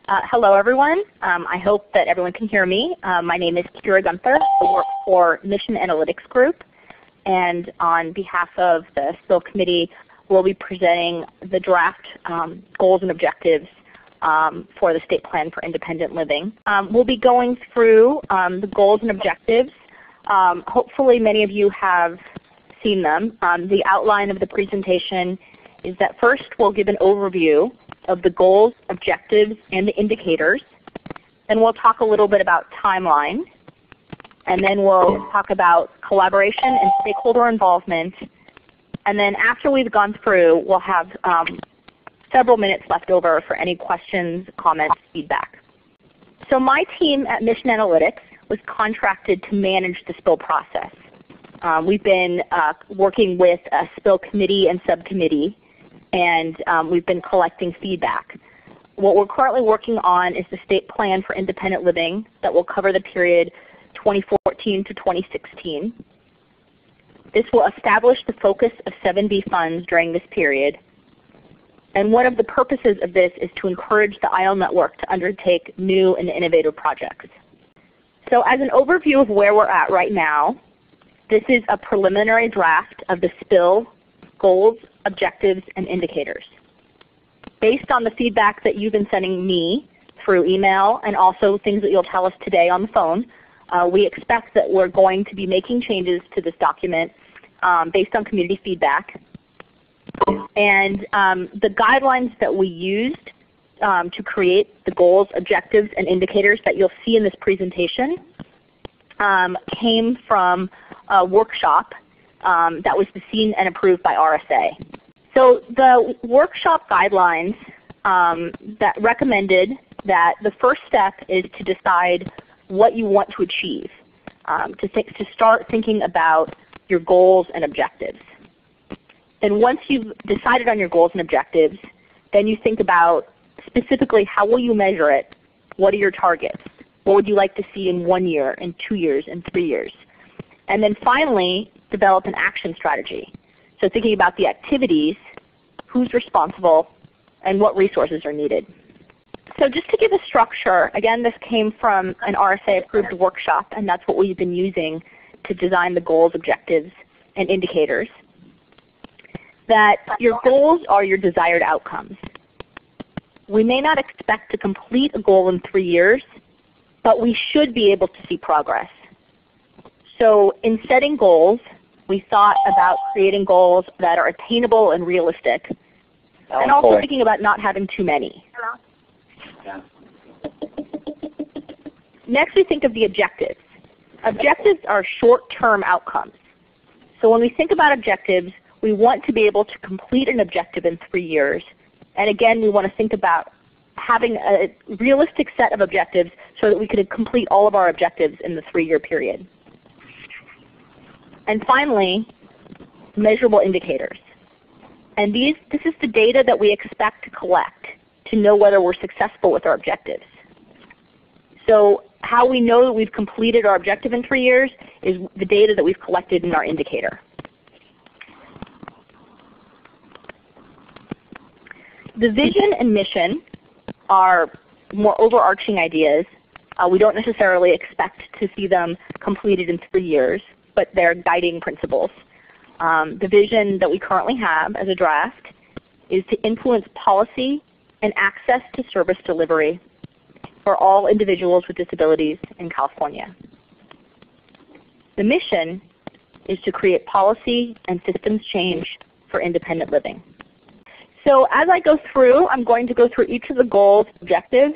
Hello everyone. I hope that everyone can hear me. My name is Kira Gunther. I work for Mission Analytics Group, and on behalf of the SPIL committee, we'll be presenting the draft goals and objectives for the State Plan for Independent Living. We'll be going through the goals and objectives. Hopefully many of you have seen them. The outline of the presentation is that first we'll give an overview of the goals, objectives, and the indicators. Then we'll talk a little bit about timeline. And then we'll talk about collaboration and stakeholder involvement. And then after we've gone through, we'll have several minutes left over for any questions, comments, feedback. So my team at Mission Analytics was contracted to manage the SPIL process. We've been working with a SPIL committee and subcommittee, and we've been collecting feedback. What we're currently working on is the State Plan for Independent Living that will cover the period 2014 to 2016. This will establish the focus of 7B funds during this period. And one of the purposes of this is to encourage the IL network to undertake new and innovative projects. So as an overview of where we're at right now, this is a preliminary draft of the SPIL goals, objectives, and indicators. Based on the feedback that you've been sending me through email and also things that you'll tell us today on the phone, we expect that we're going to be making changes to this document based on community feedback. And the guidelines that we used to create the goals, objectives, and indicators that you'll see in this presentation came from a workshop that was seen and approved by RSA. So the workshop guidelines that recommended that the first step is to decide what you want to achieve, to start thinking about your goals and objectives. And once you've decided on your goals and objectives, then you think about specifically how will you measure it, what are your targets, what would you like to see in 1 year, in 2 years, in 3 years. And then finally, develop an action strategy. So thinking about the activities, who's responsible, and what resources are needed. So just to give a structure, again this came from an RSA approved workshop, and that's what we've been using to design the goals, objectives, and indicators. That your goals are your desired outcomes. We may not expect to complete a goal in 3 years, but we should be able to see progress. So in setting goals, we thought about creating goals that are attainable and realistic, and also thinking about not having too many. Yeah. Next we think of the objectives. Objectives are short-term outcomes. So when we think about objectives, we want to be able to complete an objective in 3 years. And again, we want to think about having a realistic set of objectives so that we could complete all of our objectives in the 3-year period. And finally, measurable indicators. And this is the data that we expect to collect to know whether we're successful with our objectives. So how we know that we've completed our objective in 3 years is the data that we've collected in our indicator. The vision and mission are more overarching ideas. We don't necessarily expect to see them completed in 3 years, but they're guiding principles. The vision that we currently have as a draft is to influence policy and access to service delivery for all individuals with disabilities in California. The mission is to create policy and systems change for independent living. So as I go through, I'm going to go through each of the goals, objectives,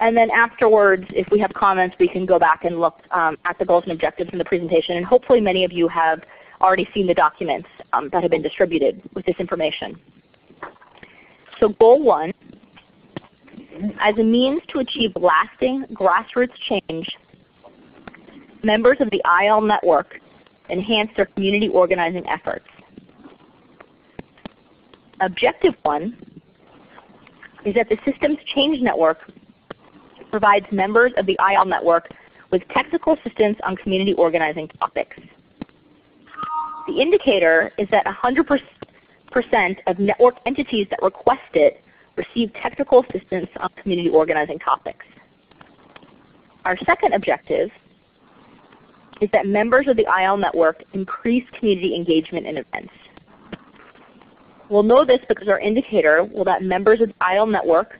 and then afterwards, if we have comments, we can go back and look at the goals and objectives in the presentation. And hopefully many of you have already seen the documents that have been distributed with this information. So goal 1, as a means to achieve lasting grassroots change, members of the IL network enhance their community organizing efforts. Objective 1 is that the Systems Change Network provides members of the IL network with technical assistance on community organizing topics. The indicator is that 100% of network entities that request it receive technical assistance on community organizing topics. Our second objective is that members of the IL network increase community engagement in events. We'll know this because our indicator will that members of the IL network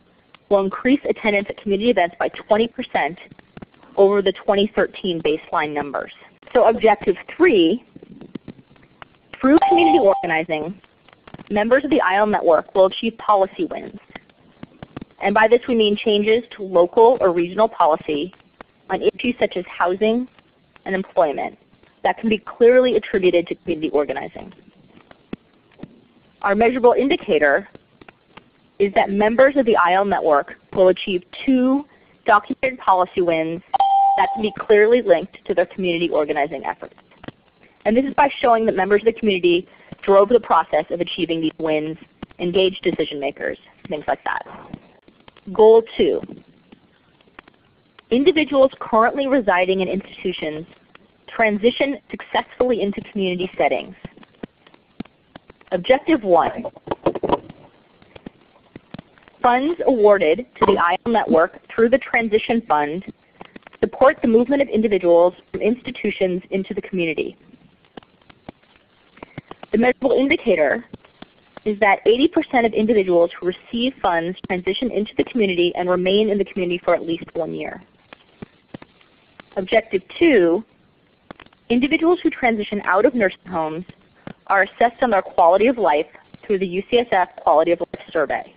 will increase attendance at community events by 20% over the 2013 baseline numbers. So objective 3, through community organizing, members of the IL network will achieve policy wins. And by this we mean changes to local or regional policy on issues such as housing and employment that can be clearly attributed to community organizing. Our measurable indicator is that members of the IL network will achieve 2 documented policy wins that can be clearly linked to their community organizing efforts. And this is by showing that members of the community drove the process of achieving these wins, engaged decision makers, things like that. Goal 2, individuals currently residing in institutions transition successfully into community settings. Objective 1, funds awarded to the IL network through the Transition Fund support the movement of individuals from institutions into the community. The measurable indicator is that 80% of individuals who receive funds transition into the community and remain in the community for at least 1 year. Objective 2, individuals who transition out of nursing homes are assessed on their quality of life through the UCSF Quality of Life Survey.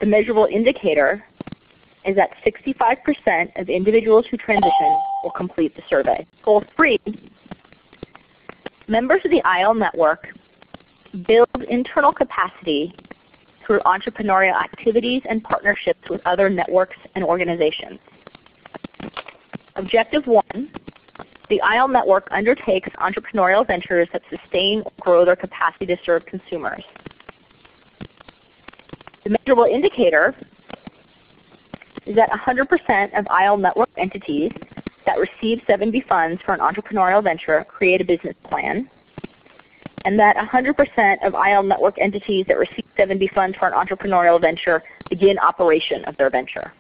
The measurable indicator is that 65% of individuals who transition will complete the survey. Goal 3, members of the IL network build internal capacity through entrepreneurial activities and partnerships with other networks and organizations. Objective 1, the IL network undertakes entrepreneurial ventures that sustain or grow their capacity to serve consumers. The measurable indicator is that 100% of IL network entities that receive 7B funds for an entrepreneurial venture create a business plan, and that 100% of IL network entities that receive 7B funds for an entrepreneurial venture begin operation of their venture.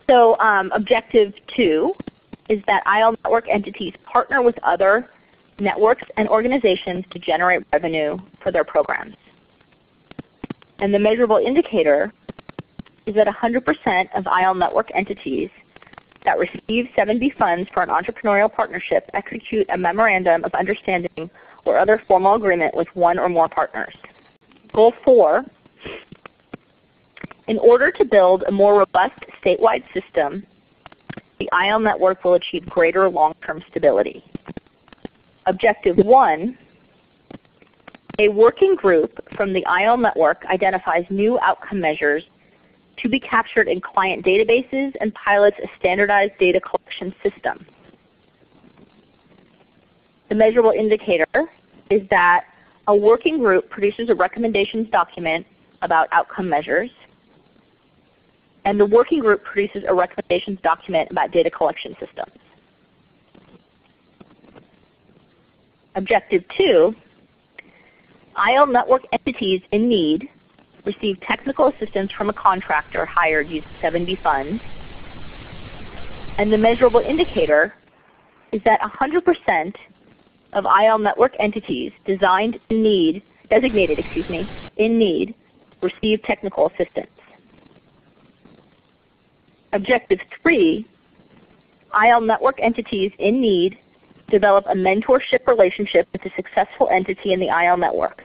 So objective 2 is that IL network entities partner with other networks and organizations to generate revenue for their programs. And the measurable indicator is that 100% of IL network entities that receive 7B funds for an entrepreneurial partnership execute a memorandum of understanding or other formal agreement with 1 or more partners. Goal 4, in order to build a more robust statewide system, the IL network will achieve greater long-term stability. Objective 1, a working group from the IL network identifies new outcome measures to be captured in client databases and pilots a standardized data collection system. The measurable indicator is that a working group produces a recommendations document about outcome measures, and the working group produces a recommendations document about data collection systems. Objective 2, IL network entities in need receive technical assistance from a contractor hired using 7B funds, and the measurable indicator is that 100% of IL network entities designated in need receive technical assistance. Objective 3, IL network entities in need develop a mentorship relationship with a successful entity in the IL network.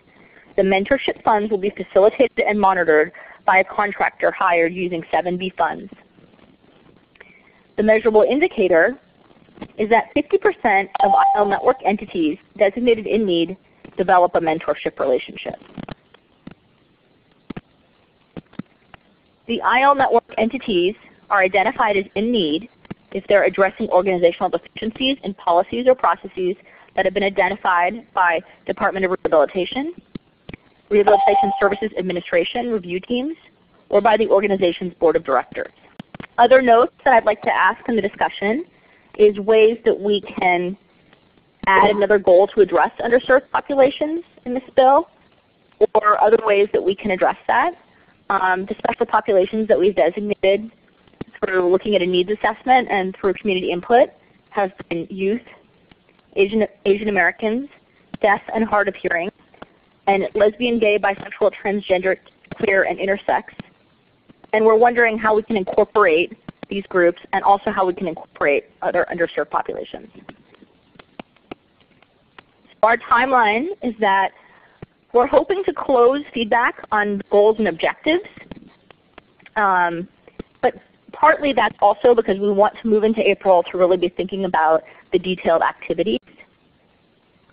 The mentorship funds will be facilitated and monitored by a contractor hired using 7B funds. The measurable indicator is that 50% of IL network entities designated in need develop a mentorship relationship. The IL network entities are identified as in need if they're addressing organizational deficiencies in policies or processes that have been identified by Department of Rehabilitation, Rehabilitation Services Administration review teams, or by the organization's board of directors. Other notes that I'd like to ask in the discussion is ways that we can add another goal to address underserved populations in the SPIL. or other ways that we can address that. The special populations that we've designated through looking at a needs assessment and through community input have been youth, Asian Americans, deaf and hard of hearing, and lesbian, gay, bisexual, transgender, queer, and intersex. And we're wondering how we can incorporate these groups and also how we can incorporate other underserved populations. So our timeline is that we're hoping to close feedback on goals and objectives, but partly that's also because we want to move into April to really be thinking about the detailed activities.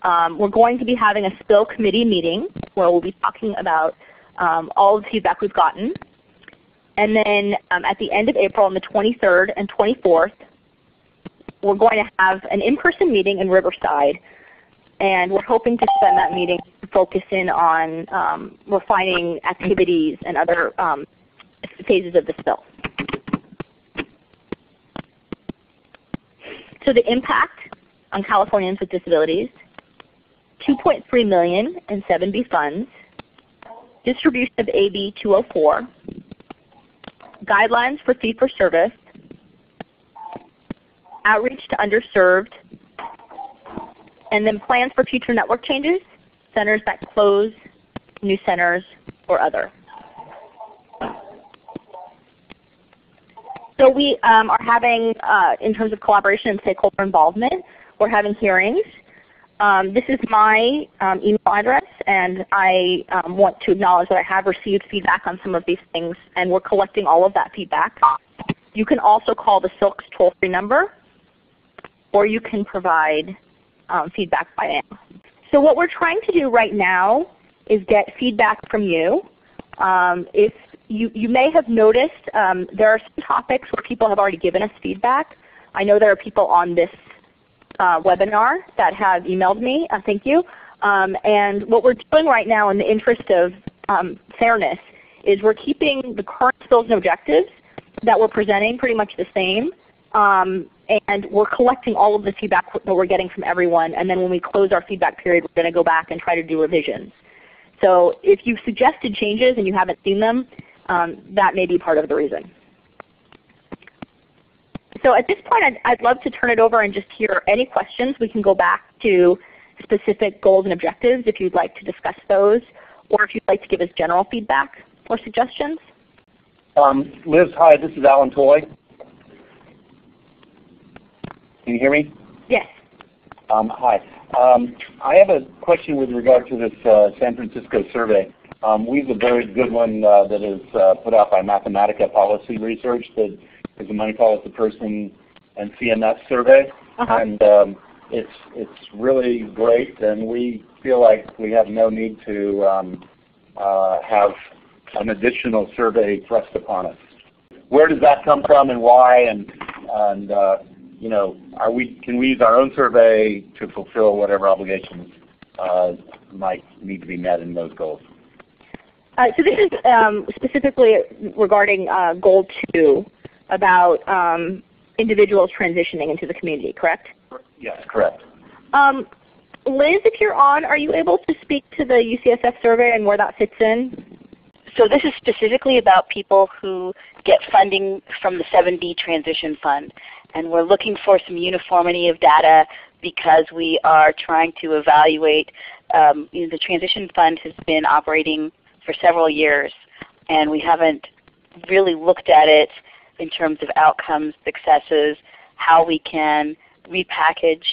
We're going to be having a SPIL committee meeting where we'll be talking about all of the feedback we've gotten. And then at the end of April, on the 23rd and 24th, we're going to have an in-person meeting in Riverside. And we're hoping to spend that meeting focusing on refining activities and other phases of the SPIL. So the impact on Californians with disabilities, $2.3 million in 7B funds, distribution of AB 204, guidelines for fee-for-service, outreach to underserved, and then plans for future network changes, centers that close, new centers, or other. So we are having, in terms of collaboration and stakeholder involvement, we're having hearings. This is my email address, and I want to acknowledge that I have received feedback on some of these things, and we're collecting all of that feedback. You can also call the SILC's toll-free number, or you can provide feedback by mail. So what we're trying to do right now is get feedback from you. If you may have noticed there are some topics where people have already given us feedback. I know there are people on this webinar that have emailed me. Thank you. And what we're doing right now in the interest of fairness is we're keeping the current skills and objectives that we're presenting pretty much the same. And we're collecting all of the feedback that we're getting from everyone. And then when we close our feedback period, we're going to go back and try to do revisions. So if you've suggested changes and you haven't seen them, that may be part of the reason. So at this point, I'd love to turn it over and just hear any questions. We can go back to specific goals and objectives if you'd like to discuss those, or if you'd like to give us general feedback or suggestions. Liz, hi, this is Alan Toy. Can you hear me? Yes. Hi. I have a question with regard to this San Francisco survey. We have a very good one that is put out by Mathematica Policy Research that is a money policy person and CMS survey. And it's really great, and we feel like we have no need to have an additional survey thrust upon us. Where does that come from and why? And you know, can we use our own survey to fulfill whatever obligations might need to be met in those goals? So this is specifically regarding Goal 2 about individuals transitioning into the community, correct? Yes, correct. Liz, if you're on, are you able to speak to the UCSF survey and where that fits in? So this is specifically about people who get funding from the 7B Transition Fund. And we're looking for some uniformity of data because we are trying to evaluate, the Transition Fund has been operating for several years, and we haven't really looked at it in terms of outcomes, successes, how we can repackage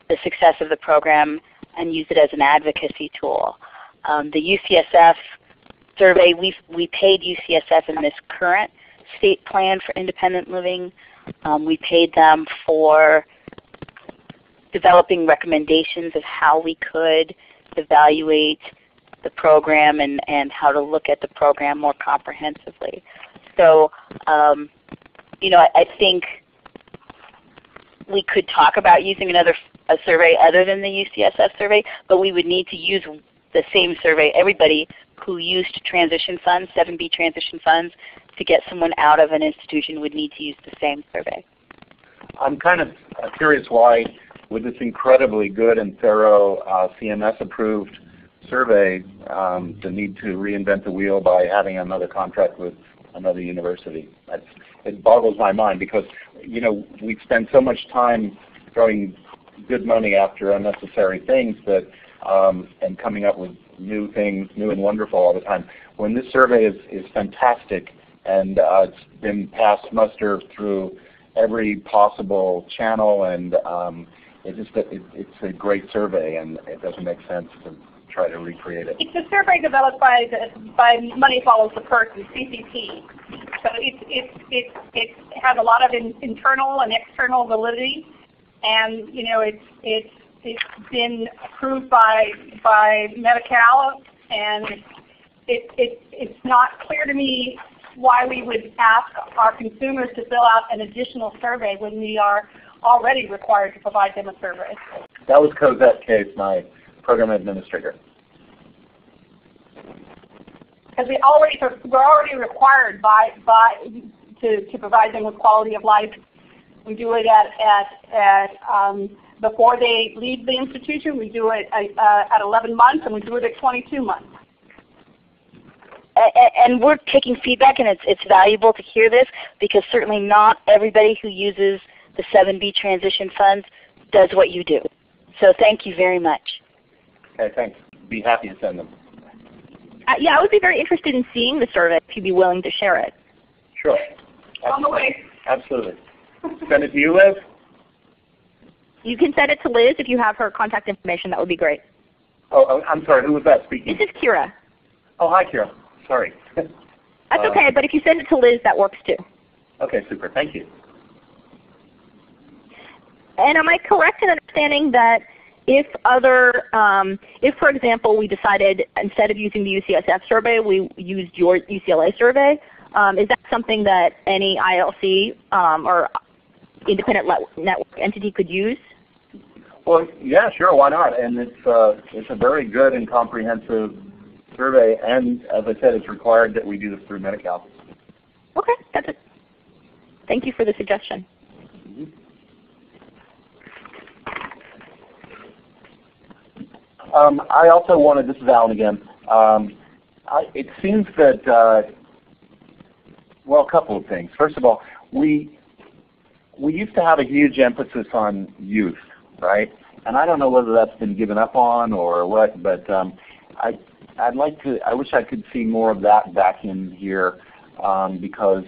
the success of the program and use it as an advocacy tool. The UCSF survey, we paid UCSF in this current state plan for independent living. We paid them for developing recommendations of how we could evaluate the program and how to look at the program more comprehensively. So, I think we could talk about using a survey other than the UCSF survey, but we would need to use the same survey. Everybody who used transition funds, 7B transition funds, to get someone out of an institution would need to use the same survey. I'm kind of curious why, with this incredibly good and thorough CMS-approved survey the need to reinvent the wheel by having another contract with another university. It boggles my mind because we spend so much time throwing good money after unnecessary things that and coming up with new things, new and wonderful all the time. When this survey is fantastic and it's been passed muster through every possible channel, and it's a great survey, and it doesn't make sense to try to recreate it. It's a survey developed by Money Follows the Person, CCP. So it has a lot of internal and external validity, and it's been approved by Medi-Cal, and it's not clear to me why we would ask our consumers to fill out an additional survey when we are already required to provide them a survey. That was Cosette Case, my program administrator. Because we're already required to provide them with quality of life. We do it at before they leave the institution. We do it at 11 months, and we do it at 22 months. And we're taking feedback, and it's valuable to hear this because certainly not everybody who uses the 7B transition funds does what you do. So thank you very much. Okay, thanks. Be happy to send them. Yeah, I would be very interested in seeing the survey if you'd be willing to share it. Sure. On the way. Absolutely. Send it to you, Liz? You can send it to Liz if you have her contact information. That would be great. Oh, I'm sorry. Who was that speaking? This is Kira. Oh, hi, Kira. Sorry. That's okay, but if you send it to Liz, that works too. Okay, super. Thank you. And am I correct in understanding that if for example, we decided instead of using the UCSF survey, we used your UCLA survey, is that something that any ILC or independent network entity could use? Well, yeah, sure. Why not? And it's a very good and comprehensive survey, and as I said, it's required that we do this through Medi-Cal. Okay, that's it. Thank you for the suggestion. I also wanted, this is Alan again, it seems that, well, a couple of things. First of all, we used to have a huge emphasis on youth, right? And I don't know whether that's been given up on or what, but I wish I could see more of that back in here because,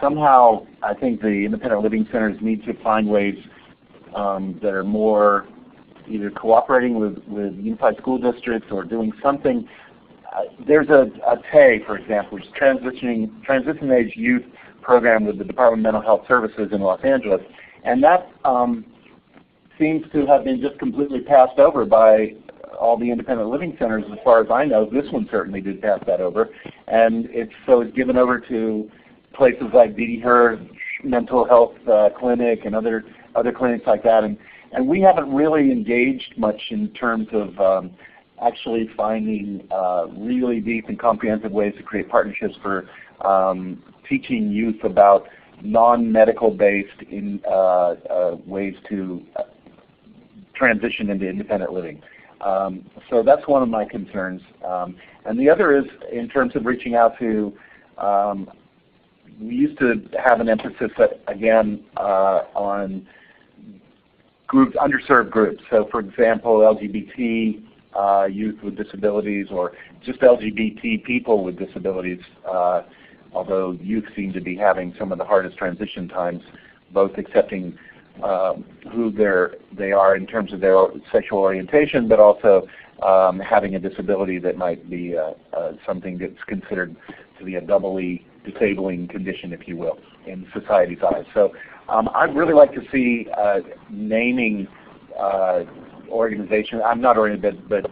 somehow I think the independent living centers need to find ways that are more either cooperating with unified school districts or doing something. There's a TAY, for example, which is Transition Age Youth Program with the Department of Mental Health Services in Los Angeles, and that seems to have been just completely passed over by all the independent living centers as far as I know. This one certainly did pass that over, and it's given over to places like Didi Her Mental Health Clinic and other clinics like that, and we haven't really engaged much in terms of actually finding really deep and comprehensive ways to create partnerships for teaching youth about non-medical based ways to transition into independent living. So that's one of my concerns. And the other is in terms of reaching out to, we used to have an emphasis again on groups, underserved groups. So for example, LGBT youth with disabilities, or just LGBT people with disabilities, although youth seem to be having some of the hardest transition times, both accepting who they are in terms of their sexual orientation, but also having a disability that might be something that's considered to be a doubly disabling condition, if you will, in society's eyes. So I'd really like to see naming organizations, I'm not oriented, but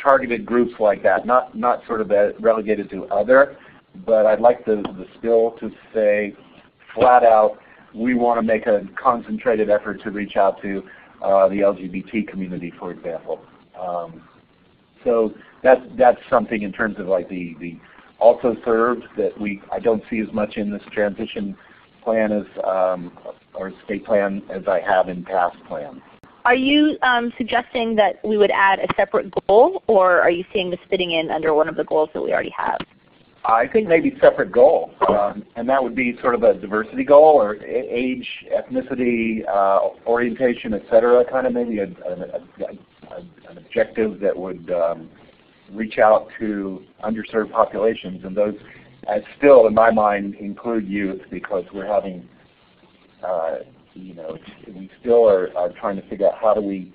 targeted groups like that, not sort of relegated to other, but I'd like the SPIL to say flat out, we want to make a concentrated effort to reach out to the LGBT community, for example. So that's something in terms of like the also served that I don't see as much in this transition plan as or state plan as I have in past plans. Are you suggesting that we would add a separate goal, or are you seeing this fitting in under one of the goals that we already have? I think maybe separate goal, and that would be sort of a diversity goal or age, ethnicity, orientation, et cetera, kind of maybe an objective that would reach out to underserved populations, and those still, in my mind, include youth because we're having, we still are trying to figure out how do we.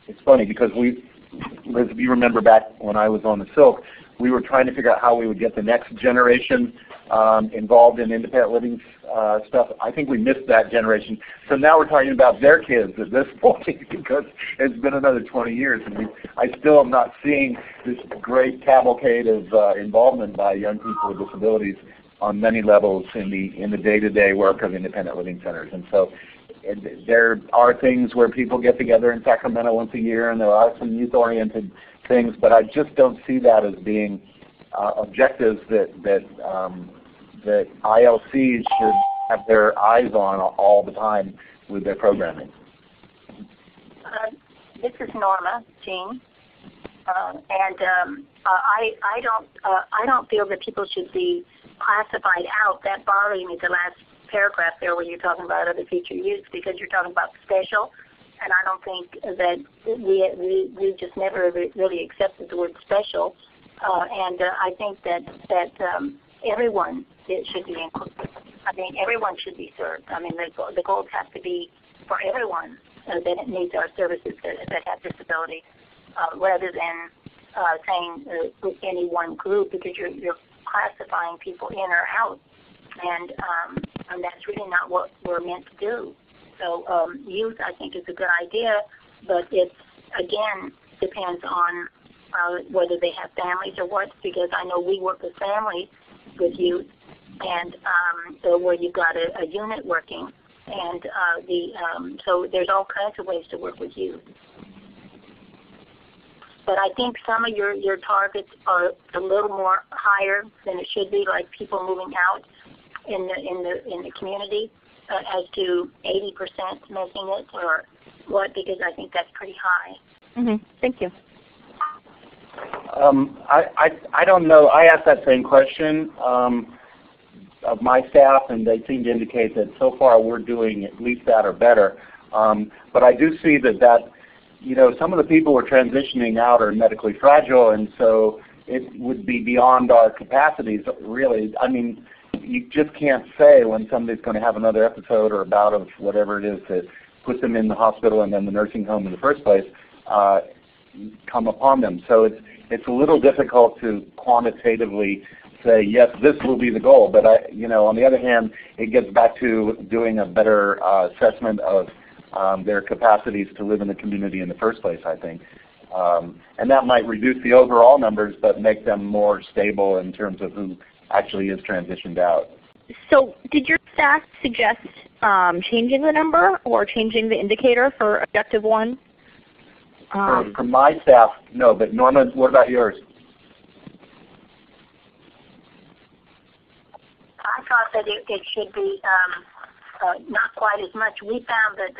It's funny because Liz, if you remember back when I was on the Silk, we were trying to figure out how we would get the next generation involved in independent living stuff. I think we missed that generation. So now we're talking about their kids at this point because it's been another 20 years. And I still am not seeing this great cavalcade of involvement by young people with disabilities on many levels in the day-to-day work of independent living centers. And so there are things where people get together in Sacramento once a year, and there are some youth-oriented things, but I just don't see that as being objectives that ILCs should have their eyes on all the time with their programming. This is Norma Jean, and I don't feel that people should be classified out. That bothering me, the last paragraph there where you're talking about other future use, because you're talking about special. And I don't think that we just never really accepted the word special. And I think that everyone should be included. I mean, everyone should be served. I mean, the goals have to be for everyone that needs our services that have disability, rather than saying any one group, because you're classifying people in or out, and that's really not what we're meant to do. So youth, I think, is a good idea, but it, again, depends on whether they have families or what, because I know we work with families with youth, and so where you've got a unit working, and so there's all kinds of ways to work with youth. But I think some of your targets are a little more higher than it should be, like people moving out in the community. As to 80% making it, or what? Because I think that's pretty high. Mm-hmm. Thank you. I don't know. I asked that same question of my staff, and they seem to indicate that so far we're doing at least that or better. But I do see that some of the people we're transitioning out are medically fragile, and so it would be beyond our capacities, really. I mean, you just can't say when somebody's going to have another episode or a bout of whatever it is that puts them in the hospital and then the nursing home in the first place come upon them. So it's a little difficult to quantitatively say, yes, this will be the goal. But on the other hand, it gets back to doing a better assessment of their capacities to live in the community in the first place, I think. And that might reduce the overall numbers, but make them more stable in terms of who actually is transitioned out. So did your staff suggest changing the number or changing the indicator for Objective 1? For my staff, no, but Norma, what about yours? I thought that it should be not quite as much. We found that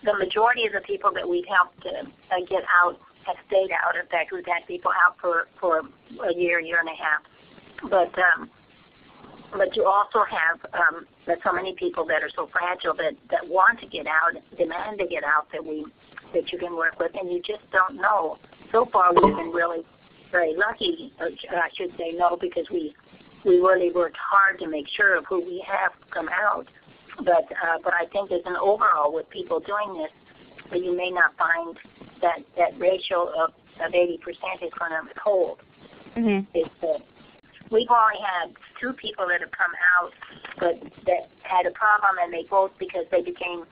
the majority of the people that we've helped get out have stayed out. In fact, we've had people out for a year and a half. But you also have so many people that are so fragile that want to get out, demand to get out, that you can work with, and you just don't know. So far, we've been really very lucky. I should say no, because we really worked hard to make sure of who we have come out. But I think as an overall, with people doing this, you may not find that ratio of 80% is going to hold. Mm-hmm. We've only had 2 people that have come out, but that had a problem, and they both, because they became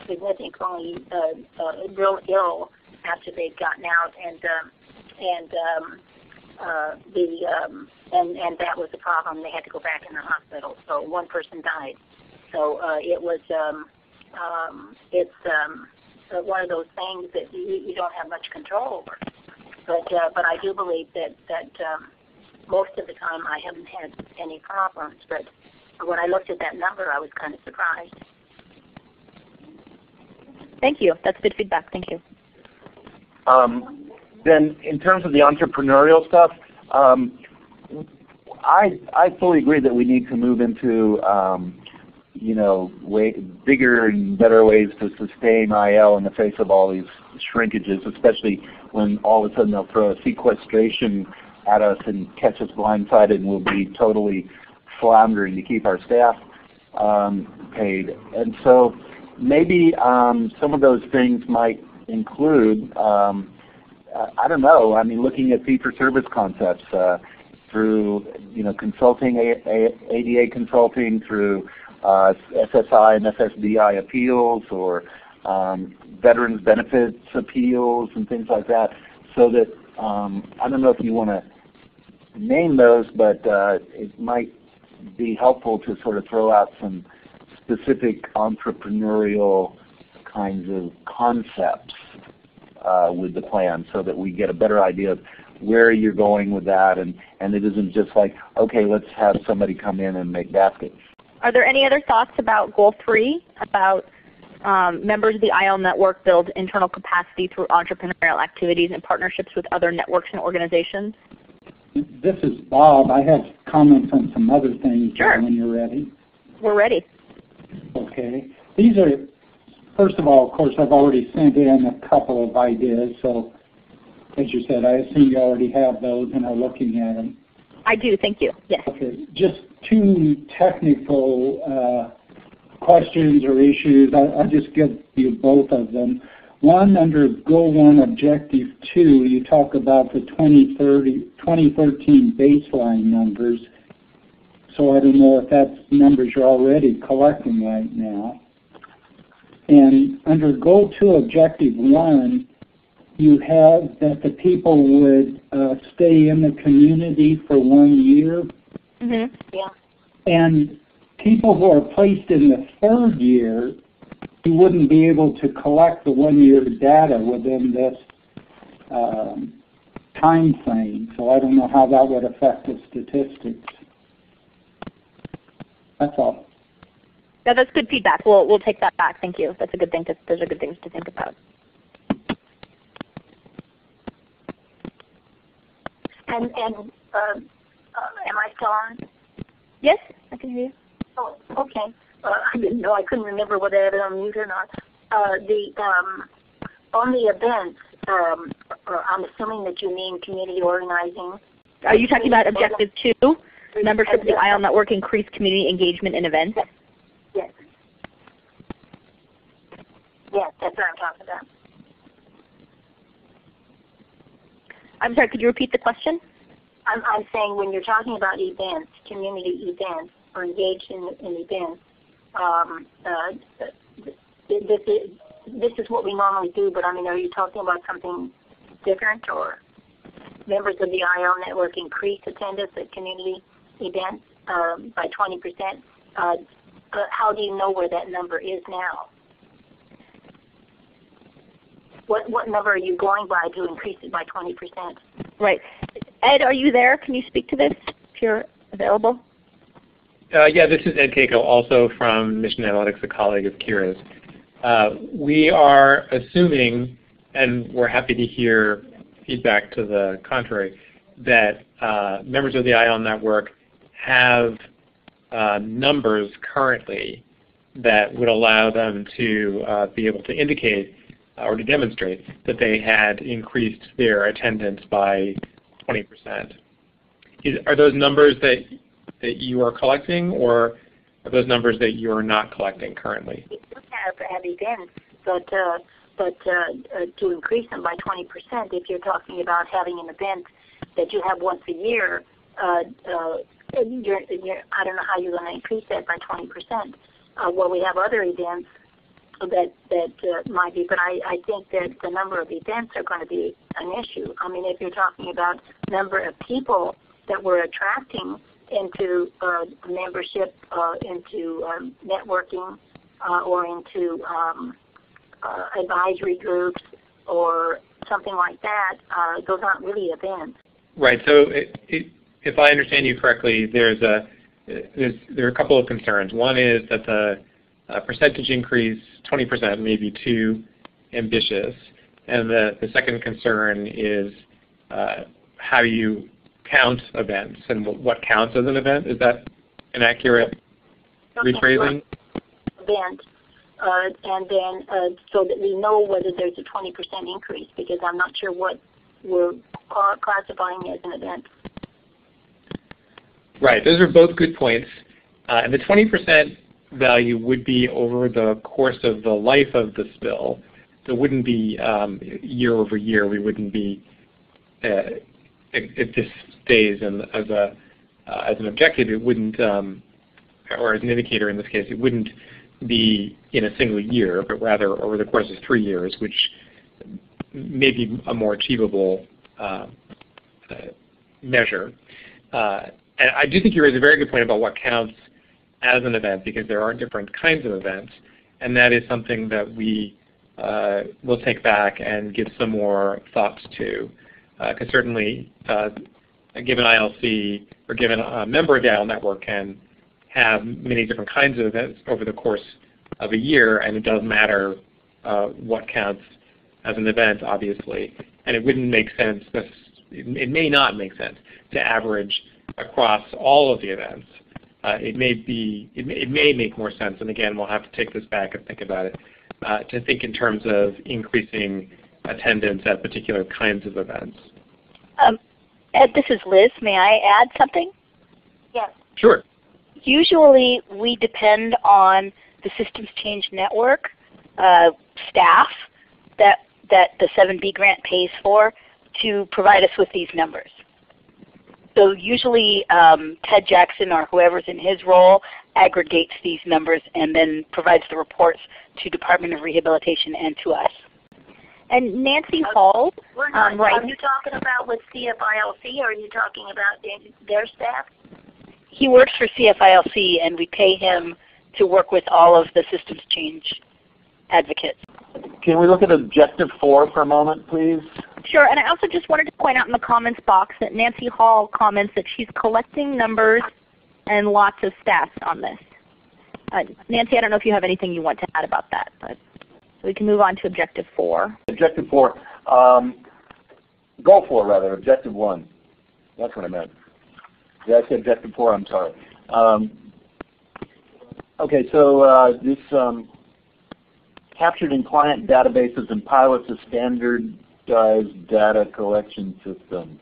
significantly real ill after they'd gotten out, and that was the problem. They had to go back in the hospital. So one person died. So it's one of those things that you don't have much control over. But I do believe that most of the time I haven't had any problems. But when I looked at that number, I was kind of surprised. Thank you. That's good feedback. Thank you. Then in terms of the entrepreneurial stuff, I fully agree that we need to move into bigger and better ways to sustain IL in the face of all these shrinkages, especially when all of a sudden they'll throw a sequestration at us and catch us blindsided, and we'll be totally floundering to keep our staff paid. And so maybe some of those things might include, I don't know, I mean, looking at fee-for-service concepts through consulting, ADA consulting, through SSI and SSDI appeals, or veterans benefits appeals and things like that, so that I don't know if you want to name those, but it might be helpful to sort of throw out some specific entrepreneurial kinds of concepts with the plan, so that we get a better idea of where you're going with that, and it isn't just like, okay, let's have somebody come in and make baskets. Are there any other thoughts about Goal 3, about members of the IL network build internal capacity through entrepreneurial activities and partnerships with other networks and organizations? This is Bob. I have comments on some other things. Sure. When you're ready. We're ready. Okay. These are, first of all, of course, I've already sent in a couple of ideas. So, as you said, I assume you already have those and are looking at them. I do. Thank you. Yes. Okay. Just two technical questions or issues. I'll just give you both of them. One, under Goal 1, Objective 2, you talk about the 2013 baseline numbers. So I don't know if that's numbers you're already collecting right now. And under Goal 2, Objective 1, you have that the people would stay in the community for 1 year. Mm-hmm. Yeah. And people who are placed in the third year, you wouldn't be able to collect the 1 year data within this time frame. So I don't know how that would affect the statistics. That's all. Yeah, that's good feedback. We'll take that back. Thank you. That's a good thing. Those are good things to think about. And am I still on? Yes, I can hear you. Oh, okay. I didn't know. I couldn't remember whether I had it on mute or not. On the events, I'm assuming that you mean community organizing. Are you talking about Objective 2? Membership of the IL network, increase community engagement in events? Yes. Yes, that's what I'm talking about. I'm sorry, could you repeat the question? I'm saying when you're talking about events, community events, or engaged in events, this is what we normally do, but I mean, are you talking about something different, or members of the IL network increase attendance at community events by 20%? How do you know where that number is now? What number are you going by to increase it by 20%? Right. Ed, are you there? Can you speak to this if you're available? Yeah, this is Ed Keiko, also from Mission Analytics, a colleague of Kira's. We are assuming, and we're happy to hear feedback to the contrary, that members of the IL network have numbers currently that would allow them to be able to indicate or to demonstrate that they had increased their attendance by 20%. Are those numbers that you are collecting, or are those numbers that you are not collecting currently? We do have events, but to increase them by 20%, if you're talking about having an event that you have once a year, I don't know how you're going to increase that by 20%. Well, we have other events that might be, but I think that the number of events are going to be an issue. I mean, if you're talking about number of people that we're attracting into membership, into networking, or into advisory groups or something like that, those aren't really events. Right. So if I understand you correctly, there are a couple of concerns. One is that percentage increase, 20% may be too ambitious. And the second concern is how you count events and what counts as an event. Is that an accurate rephrasing? Event, and then so that we know whether there's a 20% increase, because I'm not sure what we're classifying as an event. Right. Those are both good points. And the 20% value would be over the course of the life of the spill. So it wouldn't be year over year. We wouldn't be, if this stays as an objective, it wouldn't, or as an indicator in this case, it wouldn't be in a single year, but rather over the course of 3 years, which may be a more achievable measure. And I do think you raise a very good point about what counts as an event, because there are different kinds of events, and that is something that we will take back and give some more thoughts to. Because certainly, a given ILC or given a member of the IL network can have many different kinds of events over the course of a year, and it does matter what counts as an event, obviously. And it wouldn't make sense, it may not make sense to average across all of the events. It may make more sense, and again, we'll have to take this back and think about it, to think in terms of increasing attendance at particular kinds of events. Ed, this is Liz. May I add something? Yes. Sure. Usually we depend on the Systems Change Network staff that the 7B grant pays for to provide us with these numbers. So usually Ted Jackson or whoever's in his role aggregates these numbers and then provides the reports to Department of Rehabilitation and to us. And Nancy Hall, Are right? you talking about with CFILC, or are you talking about their staff? He works for CFILC, and we pay him to work with all of the systems change advocates. Can we look at Objective 4 for a moment, please? Sure, and I also just wanted to point out in the comments box that Nancy Hall comments that she's collecting numbers and lots of stats on this. Nancy, I don't know if you have anything you want to add about that, but so we can move on to Objective 4. Objective 4. Goal 4, rather. Objective 1. That's what I meant. Did I say Objective 4? I'm sorry. Okay, so this captured in client databases and pilots a standardized data collection system.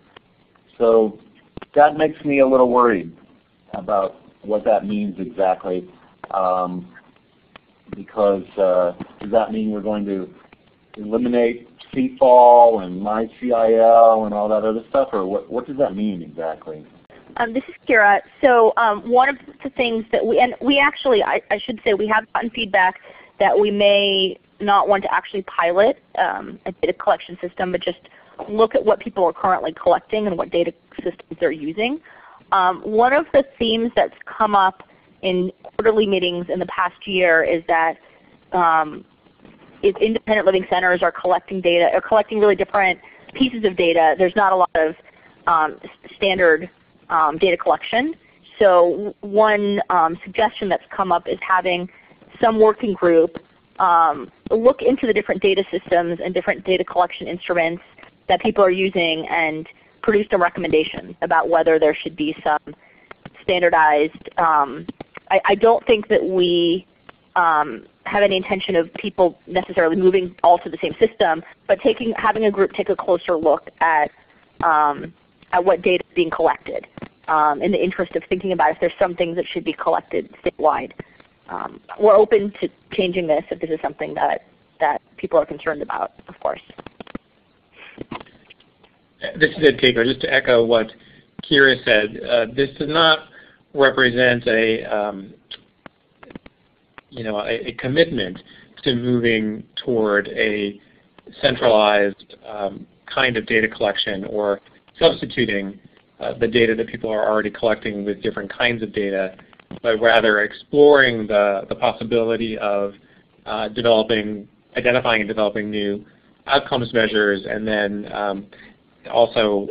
So that makes me a little worried about what that means exactly. Because does that mean we're going to eliminate CFAL and MyCIL and all that other stuff, or what does that mean exactly? This is Kira. So one of the things that we actually, I should say, we have gotten feedback that we may not want to actually pilot a data collection system, but just look at what people are currently collecting and what data systems they're using. One of the themes that's come up in quarterly meetings in the past year is that if independent living centers are collecting data, or collecting really different pieces of data, there's not a lot of standard data collection. So one suggestion that's come up is having some working group look into the different data systems and different data collection instruments that people are using and produce some recommendations about whether there should be some standardized. I don't think that we have any intention of people necessarily moving all to the same system, but having a group take a closer look at what data is being collected in the interest of thinking about if there's some things that should be collected statewide. We're open to changing this if this is something that people are concerned about, of course. This is Ed Kaker. Just to echo what Kira said, this does not represent a commitment to moving toward a centralized kind of data collection or substituting the data that people are already collecting with different kinds of data, but rather exploring the possibility of identifying and developing new outcomes measures, and then also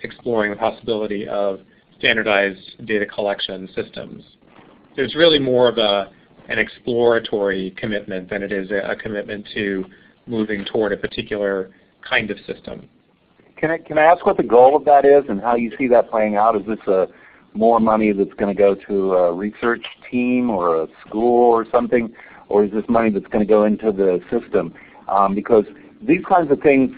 exploring the possibility of standardized data collection systems. So it's really more of a an exploratory commitment than it is a commitment to moving toward a particular kind of system. Can I ask what the goal of that is and how you see that playing out? Is this more money that's going to go to a research team or a school or something, or is this money that's going to go into the system? Because these kinds of things,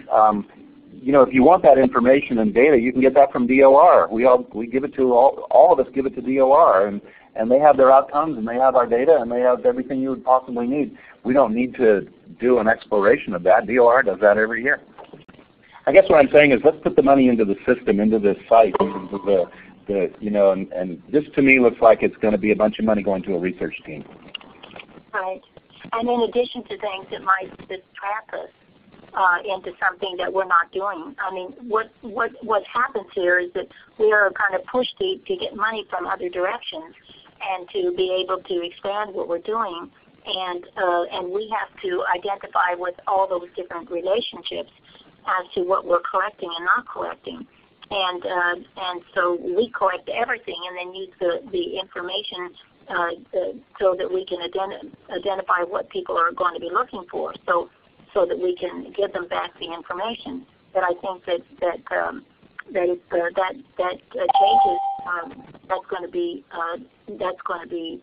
if you want that information and data, you can get that from DOR. We give it to all of us give it to DOR, and they have their outcomes, and they have our data, and they have everything you would possibly need. We don't need to do an exploration of that. DOR does that every year. I guess what I'm saying is let's put the money into the system, into the site, into and this to me looks like it's going to be a bunch of money going to a research team. Right. And in addition to things that might just trap us into something that we're not doing. I mean, what happens here is that we are kind of pushed to get money from other directions and to be able to expand what we're doing. And we have to identify with all those different relationships as to what we're collecting and not collecting. And so we collect everything and then use the information so that we can identify what people are going to be looking for, so that we can give them back the information. But I think that changes. That's going to be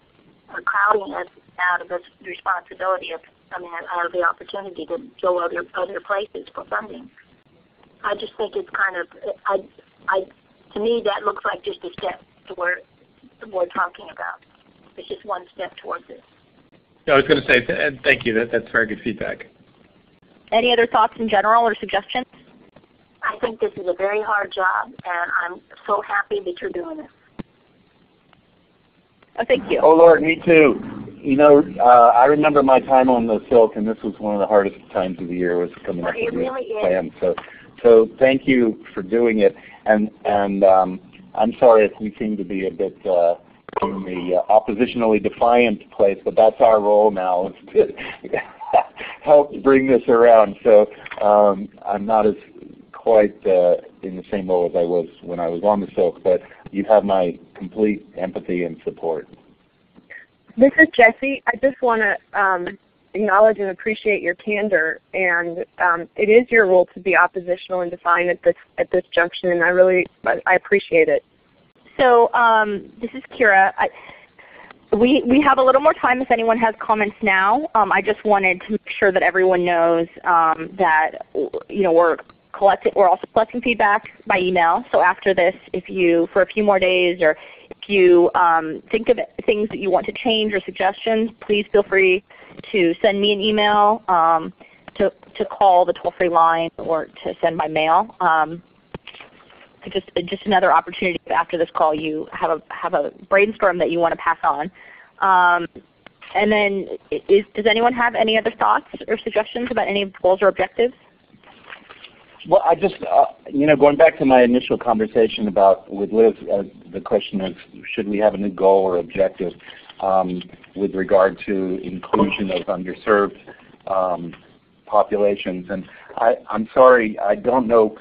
crowding us out of this responsibility out of the opportunity to go other places for funding. I just think it's kind of, to me, that looks like just a step to where we're talking about. It's just one step towards it. I was going to say, thank you. That's very good feedback. Any other thoughts in general or suggestions? I think this is a very hard job, and I'm so happy that you're doing it. Oh, thank you. Oh, Lord, me too. I remember my time on the Silk, and this was one of the hardest times of the year, was coming up with the plan. So thank you for doing it. And I'm sorry if we seem to be a bit in the oppositionally defiant place, but that's our role now, is to help bring this around. So I'm not as quite in the same role as I was when I was on the Silk, but you have my complete empathy and support. This is Jessie. I just want to acknowledge and appreciate your candor, and it is your role to be oppositional and defiant at this junction, and I appreciate it. So this is Kira. We have a little more time if anyone has comments now. I just wanted to make sure that everyone knows that we're also collecting feedback by email. So after this, if you, for a few more days, or if you think of things that you want to change or suggestions, please feel free to send me an email, to call the toll-free line, or to send by mail. Just another opportunity after this call. You have a brainstorm that you want to pass on. And then, does anyone have any other thoughts or suggestions about any of the goals or objectives? Well, I just, going back to my initial conversation with Liz, the question is, should we have a new goal or objective with regard to inclusion of underserved populations? And I'm sorry, I don't know,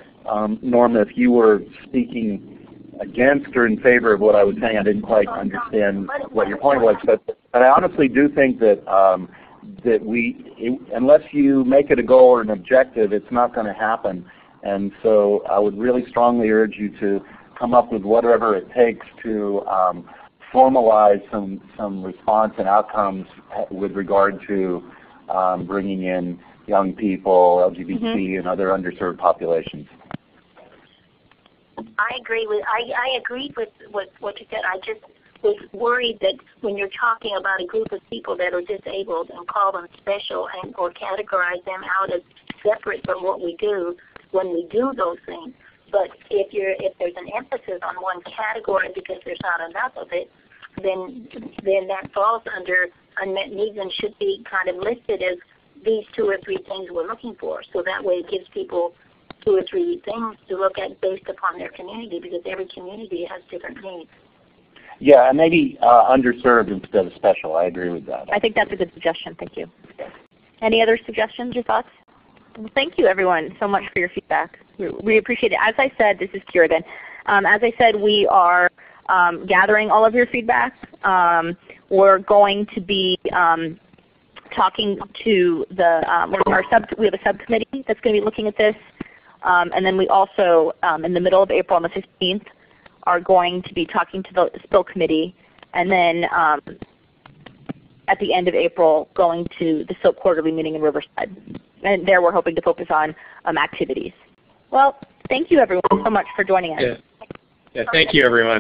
Norma, if you were speaking against or in favor of what I was saying. I didn't quite understand what your point was, but I honestly do think that unless you make it a goal or an objective, it's not going to happen. And so I would really strongly urge you to come up with whatever it takes to formalize some response and outcomes with regard to bringing in young people, LGBT, and other underserved populations. I agreed with what you said. I just was worried that when you're talking about a group of people that are disabled and call them special or categorize them out as separate from what we do when we do those things. But if there's an emphasis on one category because there's not enough of it, then that falls under unmet needs and should be kind of listed as these 2 or 3 things we're looking for. So that way it gives people 2 or 3 things to look at based upon their community, because every community has different needs. Yeah, and maybe underserved instead of special. I agree with that. I think that's a good suggestion. Thank you. Any other suggestions or thoughts? Well, thank you, everyone, so much for your feedback. We appreciate it. As I said, this is Kira again. As I said, we are gathering all of your feedback. we're going to be talking to the we have a subcommittee that's going to be looking at this, and then we also in the middle of April on the 15th are going to be talking to the SPIL committee, and then at the end of April going to the SILT quarterly meeting in Riverside. And there we're hoping to focus on activities. Well, thank you everyone so much for joining us. Yeah, thank you everyone.